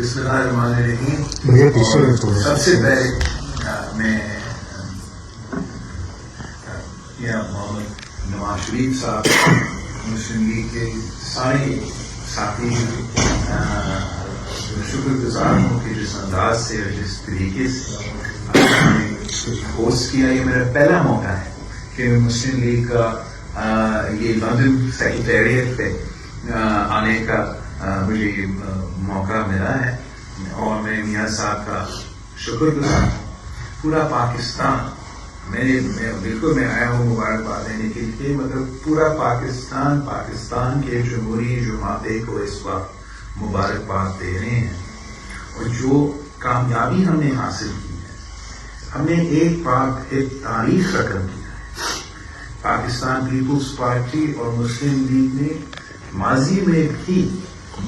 بسم اللہ الرحمن الرحیم. سب سے پہلے میں محمد نواز شریف صاحب مسلم لیگ کے سارے ساتھی شکر گزار ہوں کہ جس انداز سے اور جس طریقے سے ہوسٹ کیا. یہ میرا پہلا موقع ہے کہ مسلم لیگ کا یہ لندن سیکریٹریٹ پہ آنے کا مجھے موقع ملا ہے اور میں میاں صاحب کا شکر گزار ہوں. پورا پاکستان بالکل میں آیا ہوں مبارکباد دینے کے لیے، مطلب پورا پاکستان کے جمہوری جماعتیں کو اس وقت مبارکباد دے رہے ہیں. اور جو کامیابی ہم نے حاصل کی ہے، ہم نے ایک تاریخ رقم کیا ہے. پاکستان پیپلز پارٹی اور مسلم لیگ نے ماضی میں بھی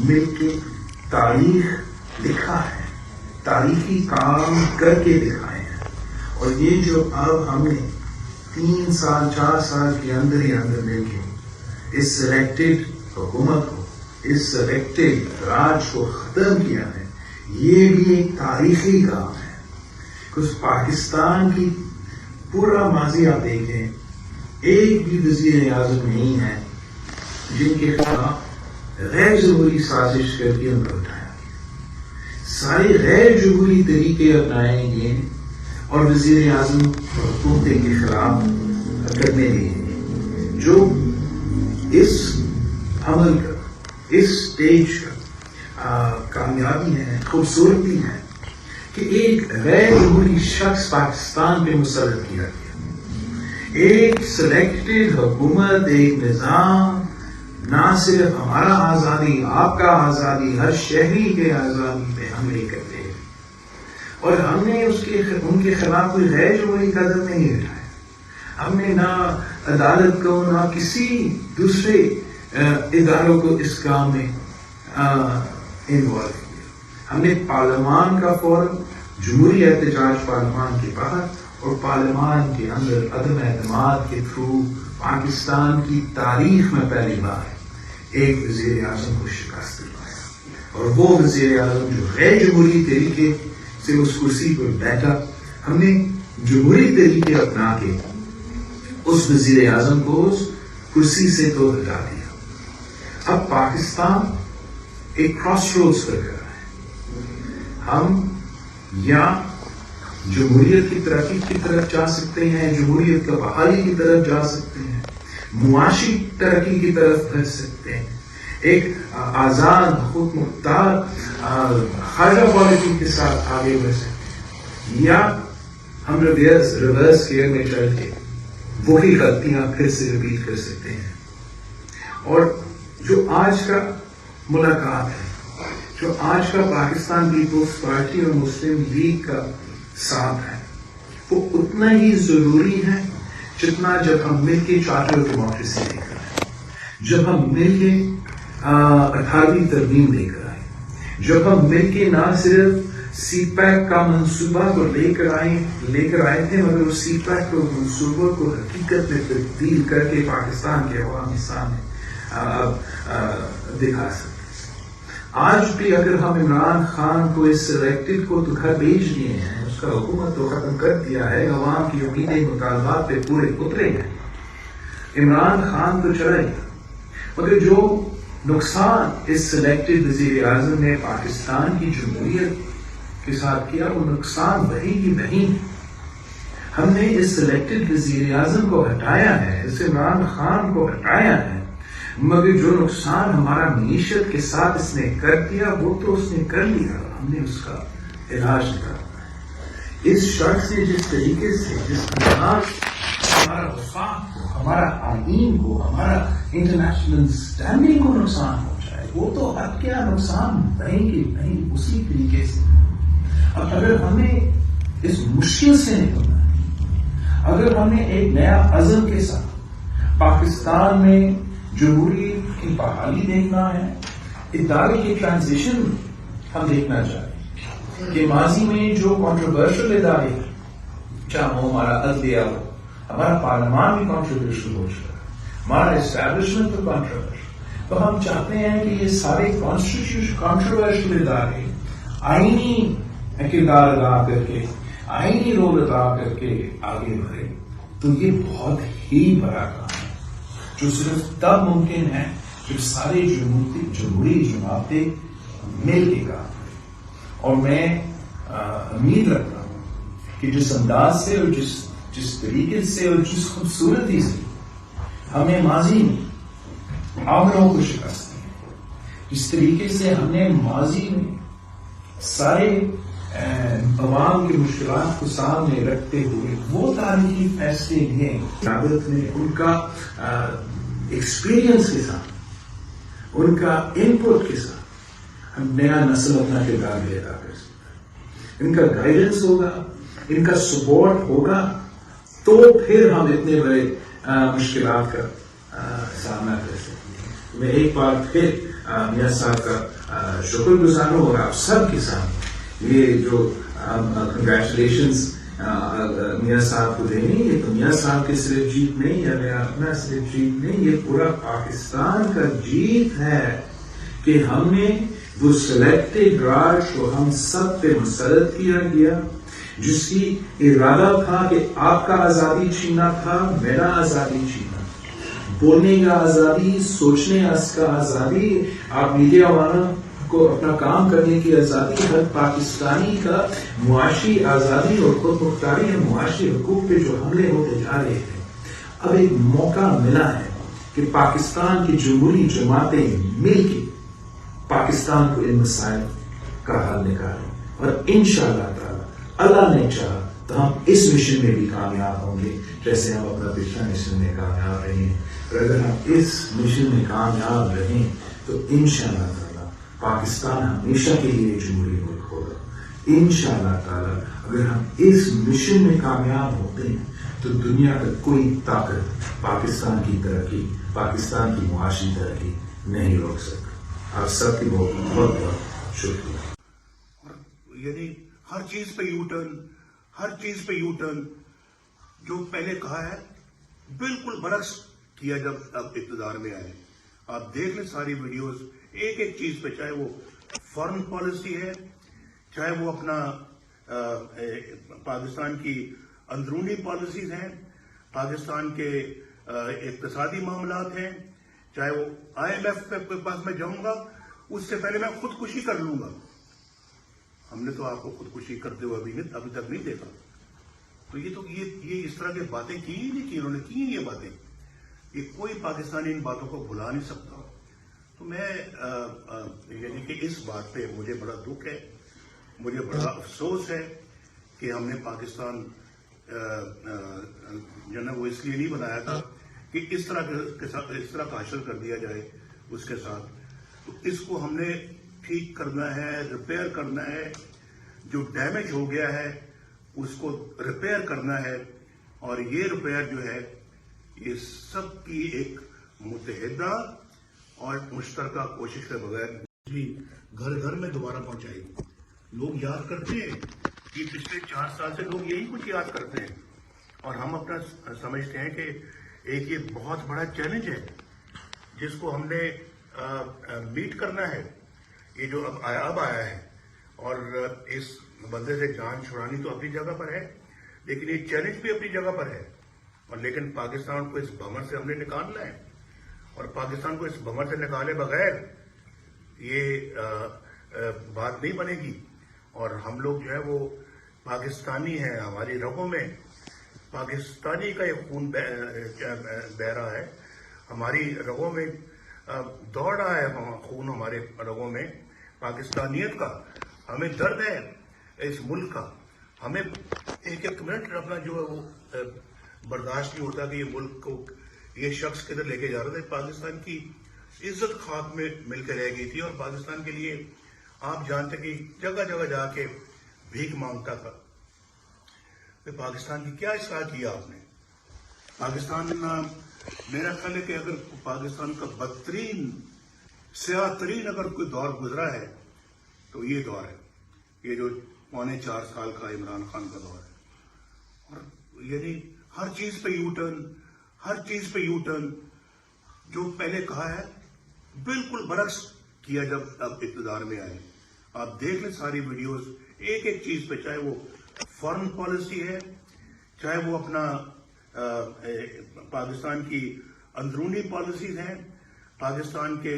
مل کے تاریخ لکھا ہے، تاریخی کام کر کے دکھائے ہیں. اور یہ جو اب ہم نے 3 سال 4 سال کے اندر ہی اندر مل کے اس سلیکٹڈ حکومت کو، اس سلیکٹڈ راج کو ختم کیا ہے، یہ بھی ایک تاریخی کام ہے. کچھ پاکستان کی پورا ماضی آپ دیکھیں، ایک بھی وزیر اعظم نہیں ہے جن کے خلاف غیر جمہوری سازش کر کے ان کو اٹھایا گیا. سارے غیر جمہوری طریقے اپنائے گئے اور وزیر اعظم حکومتیں کے خلاف کرنے دیے گئے. جو اس عمل کا، اس سٹیج کا کامیابی ہے، خوبصورتی ہے کہ ایک غیر جمہوری شخص پاکستان پہ مسلط کیا گیا. ایک سلیکٹڈ حکومت، ایک نظام نہ صرف ہمارا آزادی، آپ کا آزادی، ہر شہری کے آزادی پہ حملے کرتے ہیں. اور ہم نے ان کے خلاف کوئی غیر جمہوری قدم نہیں اٹھایا. ہم نے نہ عدالت کو، نہ کسی دوسرے اداروں کو اس کام میں انوالو کیا. ہم نے پارلیمان کا فورم، جمہوری احتجاج پارلیمان کے باہر اور پارلیمان کے اندر عدم اعتماد کے تھرو پاکستان کی تاریخ میں پہلی بار ایک وزیر اعظم کو شکست دلوایا. اور وہ وزیر اعظم جو غیر جمہوری طریقے سے اس کرسی پر بیٹھا، ہم نے جمہوری طریقے اپنا کے اس وزیر اعظم کو اس کرسی سے تو ہٹا دیا. اب پاکستان ایک کراس روڈز پر کر رہا ہے. ہم یا جمہوریت کی ترقی کی طرف جا سکتے ہیں، جمہوریت کا بحالی کی طرف جا سکتے ہیں، معاشی ترقی کی طرف بڑھ سکتے ہیں، ایک آزاد خود مختار خارجہ پالیسی کے ساتھ آگے بڑھ سکتے ہیں، یا ہم ریورس گیئر میں چل کے وہی غلطیاں پھر سے ریپیٹ کر سکتے ہیں. اور جو آج کا ملاقات ہے، جو آج کا پاکستان پیپلز پارٹی اور مسلم لیگ کا ساتھ ہے، وہ اتنا ہی ضروری ہے جتنا جب ہم مل کے چارٹر آف ڈیموکریسی لے کر آئے، جب ہم مل کے 18ویں ترمیم لے کر آئے، جب ہم مل کے نہ صرف سی پیک کا منصوبہ کو لے کر آئے تھے، مگر اس سی پیک کو منصوبہ کو حقیقت میں تبدیل کر کے پاکستان کے عوام کے سامنے دکھا سکتے. آج بھی اگر ہم عمران خان کو اس سلیکٹڈ کو تو گھر بھیج دیے ہیں، اس کا حکومت تو ختم کر دیا ہے، عوام کی امیدیں مطالبات پہ پورے اترے ہیں، عمران خان تو چلا گیا، مگر جو نقصان اس سلیکٹڈ وزیر اعظم نے پاکستان کی جمہوریت کے ساتھ کیا، وہ نقصان وہی کی نہیں. ہم نے اس سلیکٹڈ وزیر اعظم کو ہٹایا ہے، اس عمران خان کو ہٹایا ہے، مگر جو نقصان ہمارا معیشت کے ساتھ اس نے کر دیا وہ تو اس نے کر لیا، ہم نے اس کا علاج کرنا ہے. اس شخص نے جس طریقے سے، جس انداز ہمارا وفاق کو، ہمارا آئین کو، ہمارا انٹرنیشنل اسٹینڈنگ کو نقصان پہنچایا، وہ تو اب کیا نقصان نہیں کہ نہیں اسی طریقے سے. اب اگر ہمیں اس مشکل سے نکلنا ہے، اگر ہمیں ایک نیا عزم کے ساتھ پاکستان میں جمہوریت کی بحالی دیکھنا ہے، ادارے کی ٹرانزیشن ہم دیکھنا چاہتے ہیں کہ ماضی میں جو کنٹروورشل ادارے ہیں، چاہے وہ ہمارا عدلیہ ہو، ہمارا پارلیمان بھی کنٹروورشل ہو چکا ہے، ہمارا اسٹیبلشمنٹ تو کنٹروورشل، تو ہم چاہتے ہیں کہ یہ سارے کانسٹیٹیوشن کنٹروورشل ادارے आईनी किरदार अदा करके, आईनी रोल अदा करके आगे बढ़े, तो ये बहुत ही बड़ा काम है, जो सिर्फ तब मुमकिन है जब सारे जमहूरी जमातें मिल के काम करें। और मैं उम्मीद रखता हूं कि जिस अंदाज से और जिस तरीके से और जिस खूबसूरती से हमने माजी में आमरों को शिकस्त दी, जिस तरीके से हमने माजी में सारे अवाम की मुश्किलात को सामने रखते हुए वो तारीखी फैसले लिए, काबिल ने उनका एक्सपीरियंस के साथ, उनका इनपुट के साथ हम नया नस्ल अपना किरदार भी अदा कर सकता है। इनका गाइडेंस होगा, इनका सपोर्ट होगा, तो फिर हम इतने बड़े मुश्किलात का सामना कर सकते हैं। मैं एक बार फिर मियां साहब का शुक्रगुजार हूं और आप सब के साथ ये जो कंग्रेचुलेशंस मियां साहब को देनी, ये तो मियां साहब की सिर्फ जीत नहीं या मेरा अपना सिर्फ जीत नहीं, ये पूरा पाकिस्तान का जीत है कि हमने वो सिलेक्टेड राज को हम सब पे मुसलत किया गया, जिसकी इरादा था कि आपका आजादी छीनना था, मेरा आजादी छीनना, बोलने का आजादी, सोचने का आजादी, आप मीडिया वालों को अपना काम करने की आजादी, हर पाकिस्तानी का मुआशी आजादी और खुद मुख्तारी और मुआशी हुकूक पे जो हमले होते जा रहे थे, अब एक मौका मिला है कि पाकिस्तान की जमहूरी जमातें मिलकर पाकिस्तान को इन मसाइल का हल निकालें। और इंशाअल्लाह ताला अल्लाह ने चाहा तो हम इस मिशन में भी कामयाब होंगे, जैसे हम अपना पिछला मिशन में कामयाब रहे हैं। और अगर हम इस मिशन में कामयाब रहें तो इंशाअल्लाह ताला पाकिस्तान हमेशा के लिए जमहूरी मुल्क होगा। इंशाअल्लाह ताला अगर हम इस मिशन में कामयाब होते हैं तो दुनिया का कोई ताकत पाकिस्तान की तरक्की, पाकिस्तान की मुआशी तरक्की नहीं रोक सकती। आप सबकी बहुत बहुत शुक्रिया। यानी हर चीज पे यू टर्न, हर चीज पे यू टर्न, जो पहले कहा है बिल्कुल बरक्स किया जब अब इक़्तिदार में आए। आप देख लें सारी वीडियोस, एक एक चीज पे, चाहे वो फॉरेन पॉलिसी है, चाहे वो अपना पाकिस्तान की अंदरूनी पॉलिसीज हैं, पाकिस्तान के इक़्तिसादी मामलात हैं, चाहे वो IMF के पास मैं जाऊंगा उससे पहले मैं खुदकुशी कर लूंगा। हमने तो आपको खुदकुशी करते हुए अभी तक नहीं देखा। तो ये इस तरह की बातें की ही नहीं की, इन्होंने की ये बातें, ये कोई पाकिस्तानी इन बातों को भुला नहीं सकता। तो मैं यानी कि इस बात पे मुझे बड़ा दुख है, मुझे बड़ा अफसोस है कि हमने पाकिस्तान जो है वो इसलिए नहीं बनाया था कि इस तरह का हासिल कर दिया जाए उसके साथ। तो इसको हमने ठीक करना है, रिपेयर करना है, जो डैमेज हो गया है उसको रिपेयर करना है। और ये रिपेयर जो है ये सब की एक मुतहदा और मुश्तरका कोशिश के बगैर भी घर घर में दोबारा पहुंचाएगी। लोग याद करते हैं कि पिछले 4 साल से लोग यही कुछ याद करते हैं, और हम अपना समझते हैं कि एक ये बहुत बड़ा चैलेंज है जिसको हमने मीट करना है। ये जो अब आया है, और इस बंदे से जान छुड़ानी तो अपनी जगह पर है, लेकिन ये चैलेंज भी अपनी जगह पर है। और लेकिन पाकिस्तान को इस भंवर से हमने निकालना है, और पाकिस्तान को इस भंवर से निकाले बगैर ये बात नहीं बनेगी। और हम लोग जो है वो पाकिस्तानी हैं, हमारी रगों में पाकिस्तानी का एक खून बह रहा है, हमारी रगों में दौड़ रहा है खून, हमारे रगों में पाकिस्तानियत का। हमें दर्द है इस मुल्क का, हमें एक एक मिनट अपना जो है वो बर्दाश्त नहीं होता कि ये मुल्क को ये शख्स किधर लेके जा रहा था। पाकिस्तान की इज्जत खाक में मिलकर रह गई थी, और पाकिस्तान के लिए आप जानते कि जगह जगह जाके भीख मांगता था। तो पाकिस्तान की क्या इसलाह किया आपने? पाकिस्तान, मेरा ख्याल है कि अगर पाकिस्तान का बदतरीन स्याह तरीन अगर कोई दौर गुजरा है तो ये दौर है, ये जो 4.25 साल का इमरान खान का दौर है। और यानी हर चीज पे यू टर्न, हर चीज पे यू टर्न, जो पहले कहा है बिल्कुल बरक्स किया जब अब इक़्तिदार में आए। आप देख लें सारी वीडियोस, एक एक चीज पे, चाहे वो फॉरेन पॉलिसी है, चाहे वो अपना पाकिस्तान की अंदरूनी पॉलिसीज हैं, पाकिस्तान के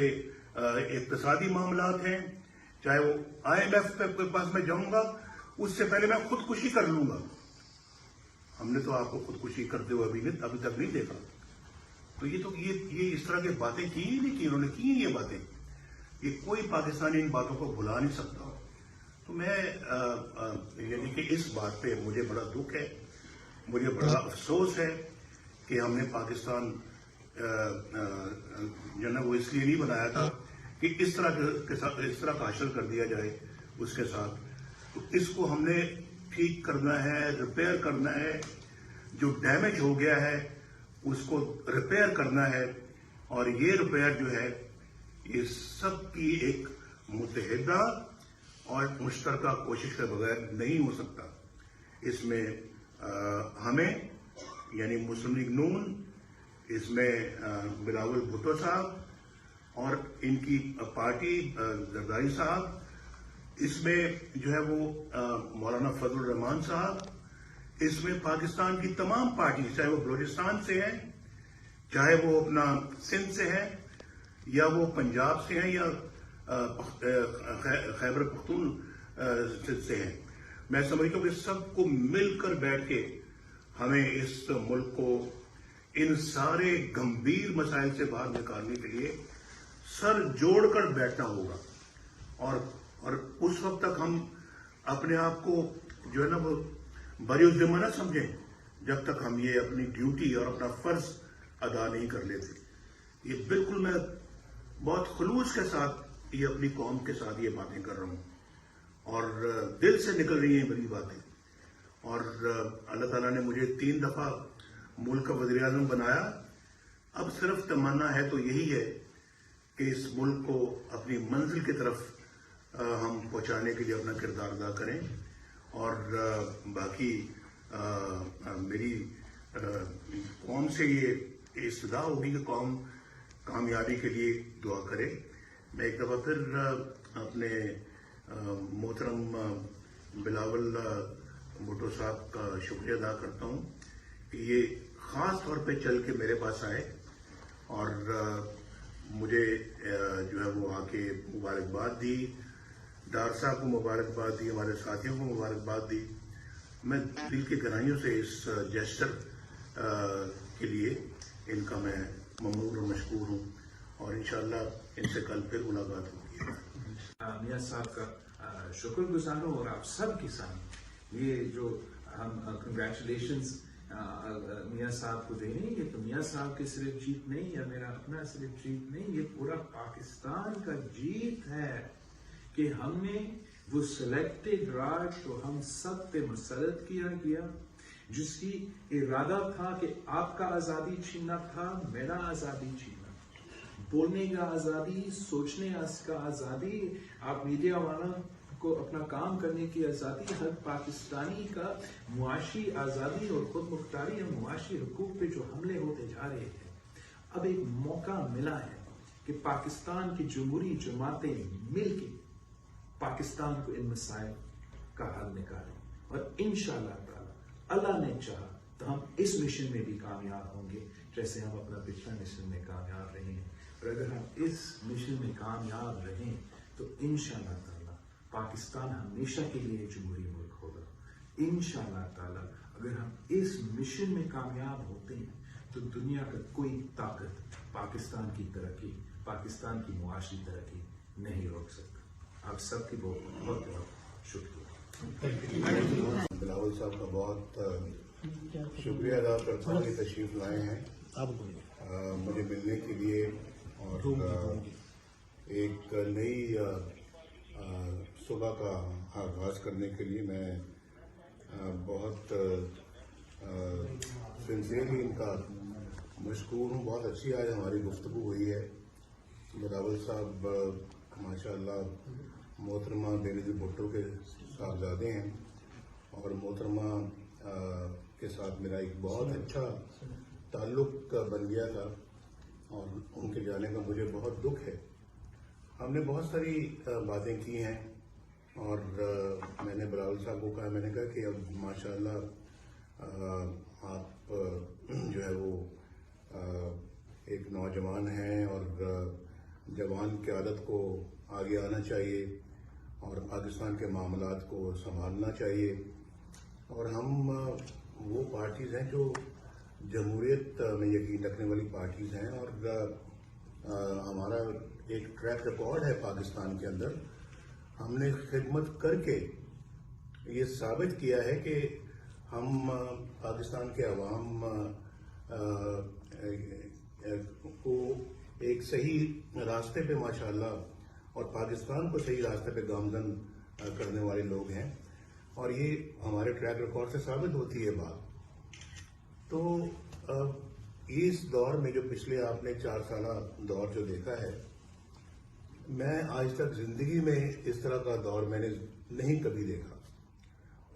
इक्तिसादी मामलात हैं, चाहे वो IMF के पास मैं जाऊंगा, उससे पहले मैं खुदकुशी कर लूंगा। हमने तो आपको खुदकुशी करते हुए अभी तक नहीं देखा। तो ये इस तरह की बातें की ही नहीं की, उन्होंने की ये बातें, ये कोई पाकिस्तानी इन बातों को भुला नहीं सकता। तो मैं यानी कि इस बात पे मुझे बड़ा दुख है, मुझे बड़ा अफसोस है कि हमने पाकिस्तान जो ना वो इसलिए नहीं बनाया था कि इस तरह का हासिल कर दिया जाए उसके साथ। तो इसको हमने ठीक करना है, रिपेयर करना है, जो डैमेज हो गया है उसको रिपेयर करना है। और ये रिपेयर जो है ये सब की एक मुतहदा और मुश्तरका कोशिश के बगैर नहीं हो सकता। इसमें हमें यानी मुस्लिम लीग नून, इसमें बिलावल भुट्टो साहब और इनकी पार्टी जरदारी साहब, इसमें जो है वो मौलाना फजल रहमान साहब, इसमें पाकिस्तान की तमाम पार्टी, चाहे वो बलूचिस्तान से हैं, चाहे वो अपना सिंध से हैं, या वो पंजाब से हैं, या खैबर पख्तून से हैं। मैं समझता हूँ कि सबको मिलकर बैठ के हमें इस मुल्क को इन सारे गंभीर मसाइल से बाहर निकालने के लिए सर जोड़कर बैठना होगा। और उस वक्त तक हम अपने आप को जो है ना वो बरी ज़िम्मा न समझें जब तक हम ये अपनी ड्यूटी और अपना फर्ज अदा नहीं कर लेते। ये बिल्कुल मैं बहुत खुलूस के साथ ये अपनी कौम के साथ ये बातें कर रहा हूँ और दिल से निकल रही हैं मेरी बातें। और अल्लाह ताला ने मुझे 3 दफा मुल्क का वज़ीर आज़म बनाया। अब सिर्फ तमन्ना है तो यही है कि इस मुल्क को अपनी मंजिल की तरफ हम पहुंचाने के लिए अपना किरदार अदा करें। और बाकी मेरी कौम से ये इस्तदा होगी कि कौम कामयाबी के लिए दुआ करे। मैं एक दफ़ा फिर अपने मोहतरम बिलावल भुट्टो साहब का शुक्रिया अदा करता हूँ कि ये ख़ास तौर पे चल के मेरे पास आए और मुझे जो है वो आके मुबारकबाद दी, डार साहब को मुबारकबाद दी, हमारे साथियों को मुबारकबाद दी। मैं दिल की गहराइयों से इस जेस्चर के लिए इनका मैं ममनून और मशकूर हूँ और इंशाअल्लाह इनसे कल फिर मुलाकात होगी। मियां साहब का शुक्रगुजार हूँ और आप सब के सामने ये जो हम कंग्रेचुलेशंस मियां साहब को दे रहे हैं, ये तो मियां साहब की सिर्फ जीत नहीं या मेरा अपना सिर्फ जीत नहीं, ये पूरा पाकिस्तान का जीत है कि हमने वो सिलेक्टेड राज तो हम सब पे मुसल्लत किया गया, जिसकी इरादा था कि आपका आजादी छीनना था, मेरा आजादी छीनना, बोलने का आजादी, सोचने का आजादी, आप मीडिया वाला को अपना काम करने की आजादी, हर पाकिस्तानी का मुआशी आजादी और खुद मुख्तारी और मुआशी हुकूक पे जो हमले होते जा रहे हैं। अब एक मौका मिला है कि पाकिस्तान की जमहूरी जमातें मिलके पाकिस्तान को इन मसाइल का हल निकालें और इंशाअल्लाह ताला अल्लाह ने चाहा तो हम इस मिशन में भी कामयाब होंगे जैसे हम अपना पिछला मिशन में कामयाब रहे हैं। और अगर हम इस मिशन में कामयाब रहें तो इंशाअल्लाह ताला पाकिस्तान हमेशा के लिए जमहूरी मुल्क होगा। इंशाअल्लाह ताला अगर हम इस मिशन में कामयाब होते हैं तो दुनिया का कोई ताकत पाकिस्तान की तरक्की, पाकिस्तान की मुआशी तरक्की नहीं रोक सकता। आप सबकी बहुत बहुत शुक्रिया। बिलावल साहब का बहुत शुक्रिया अदा करता हूँ कि तशरीफ लाए हैं मुझे मिलने के लिए और एक नई सुबह का आगाज करने के लिए मैं बहुत सिंसियरली इनका मशकूर हूँ। बहुत अच्छी आज हमारी गुफ्तगू हुई है। बिलावल साहब माशाअल्लाह मोहतरमा बेनज़ीर भुट्टो के साहबजादे हैं और मोहतरमा के साथ मेरा एक बहुत अच्छा ताल्लुक बन गया था और उनके जाने का मुझे बहुत दुख है। हमने बहुत सारी बातें की हैं اور میں نے بلاول صاحب کو کہا، میں نے کہا کہ اب ماشاءاللہ آپ جو ہے وہ ایک نوجوان ہیں اور جوان قیادت کو آگے آنا چاہیے اور پاکستان کے معاملات کو سنبھالنا چاہیے، اور ہم وہ پارٹیز ہیں جو جمہوریت میں یقین رکھنے والی پارٹیز ہیں، اور ہمارا ایک ٹریک ریکارڈ ہے پاکستان کے اندر. ہم نے خدمت کر کے یہ ثابت کیا ہے کہ ہم پاکستان کے عوام کو ایک صحیح راستے پہ ماشاءاللہ اور پاکستان کو صحیح راستے پہ گامزن کرنے والے لوگ ہیں، اور یہ ہمارے ٹریک ریکارڈ سے ثابت ہوتی ہے بات. تو اس دور میں جو پچھلے آپ نے 4 سالہ دور جو دیکھا ہے، میں آج تک زندگی میں اس طرح کا دور میں نے نہیں کبھی دیکھا.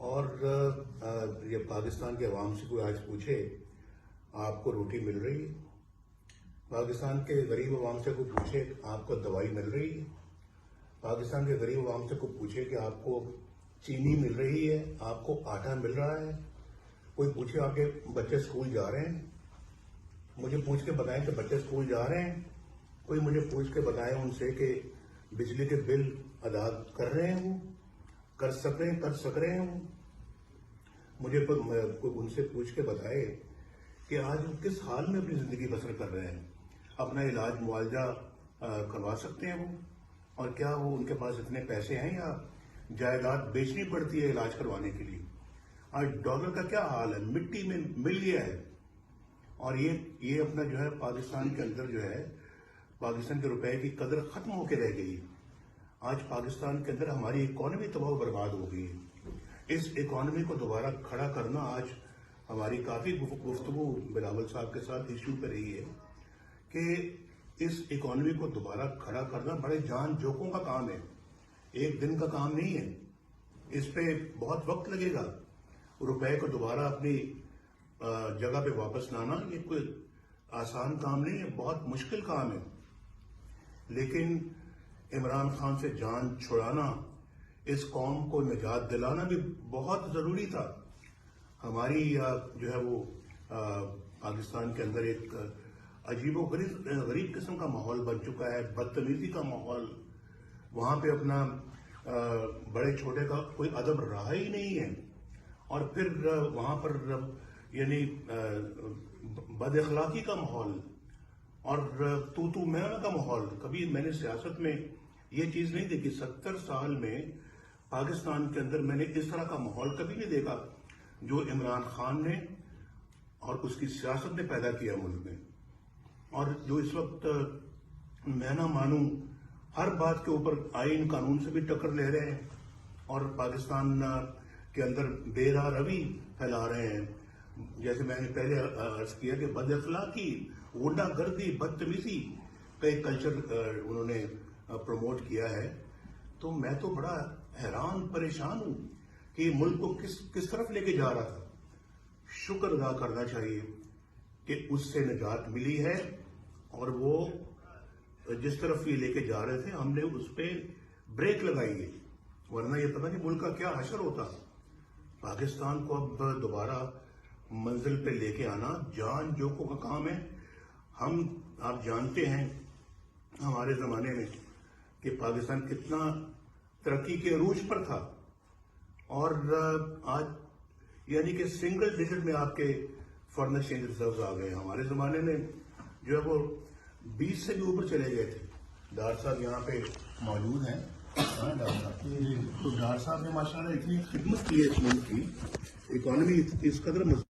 اور یہ پاکستان کے عوام سے کوئی آج پوچھے آپ کو روٹی مل رہی ہے، پاکستان کے غریب عوام سے کوئی پوچھے آپ کو دوائی مل رہی ہے، پاکستان کے غریب عوام سے کوئی پوچھے کہ آپ کو چینی مل رہی ہے، آپ کو آٹا مل رہا ہے، کوئی پوچھے آپ کے بچے اسکول جا رہے ہیں، مجھے پوچھ کے بتائیں کہ بچے اسکول جا رہے ہیں، کوئی مجھے پوچھ کے بتائیں ان سے کہ بجلی کے بل ادا کر رہے ہوں، کر سک رہے ہوں. مجھے کوئی ان سے پوچھ کے بتائے کہ آج وہ کس حال میں اپنی زندگی بسر کر رہے ہیں، اپنا علاج معالجہ کروا سکتے ہیں وہ، اور کیا وہ ان کے پاس اتنے پیسے ہیں یا جائیداد بیچنی پڑتی ہے علاج کروانے کے لیے. آج ڈالر کا کیا حال ہے، مٹی میں مل گیا ہے. اور یہ اپنا جو ہے پاکستان کے اندر جو ہے پاکستان کے روپے کی قدر ختم ہو کے رہ گئی. آج پاکستان کے اندر ہماری اکانومی تباہ و برباد ہو گئی ہے. اس اکانومی کو دوبارہ کھڑا کرنا آج ہماری کافی گفتگو بلاول صاحب کے ساتھ ایشو پہ رہی ہے کہ اس اکانومی کو دوبارہ کھڑا کرنا بڑے جان جوکوں کا کام ہے، ایک دن کا کام نہیں ہے. اس پہ بہت وقت لگے گا. روپے کو دوبارہ اپنی جگہ پہ واپس لانا یہ کوئی آسان کام نہیں ہے، بہت مشکل کام ہے. لیکن عمران خان سے جان چھڑانا، اس قوم کو نجات دلانا بھی بہت ضروری تھا. ہماری جو ہے وہ پاکستان کے اندر ایک عجیب و غریب قسم کا ماحول بن چکا ہے، بدتمیزی کا ماحول. وہاں پہ اپنا بڑے چھوٹے کا کوئی ادب رہا ہی نہیں ہے. اور پھر وہاں پر یعنی بد اخلاقی کا ماحول اور تو میں کا ماحول. کبھی میں نے سیاست میں یہ چیز نہیں دیکھی. 70 سال میں پاکستان کے اندر میں نے اس طرح کا ماحول کبھی نہیں دیکھا جو عمران خان نے اور اس کی سیاست نے پیدا کیا ملک میں. اور جو اس وقت میں نہ مانوں ہر بات کے اوپر آئین قانون سے بھی ٹکر لے رہے ہیں اور پاکستان کے اندر بے راہ روی پھیلا رہے ہیں. جیسے میں نے پہلے عرض کیا کہ بد اخلاقی، غنڈہ گردی، بدتمیزی کا ایک کلچر انہوں نے پروموٹ کیا ہے. تو میں تو بڑا حیران پریشان ہوں کہ یہ ملک کو کس طرف لے کے جا رہا تھا. شکر ادا کرنا چاہیے کہ اس سے نجات ملی ہے، اور وہ جس طرف یہ لے کے جا رہے تھے ہم نے اس پہ بریک لگائی ہے، ورنہ یہ پتہ نہیں ملک کا کیا حشر ہوتا. پاکستان کو اب دوبارہ منزل پہ لے کے آنا جان جوکوں کا کام ہے. آپ جانتے ہیں ہمارے زمانے میں کہ پاکستان کتنا ترقی کے عروج پر تھا، اور آج یعنی کہ سنگل ڈیجٹ میں آپ کے فارن ایکسچینج ریزروز آ گئے. ہمارے زمانے میں جو ہے وہ 20 سے بھی اوپر چلے گئے تھے. ڈار صاحب یہاں پہ موجود ہیں. ڈار صاحب تو ڈار صاحب نے ماشاءاللہ اتنی خدمت کی ہے اس ملک کی، اکانومی اس قدر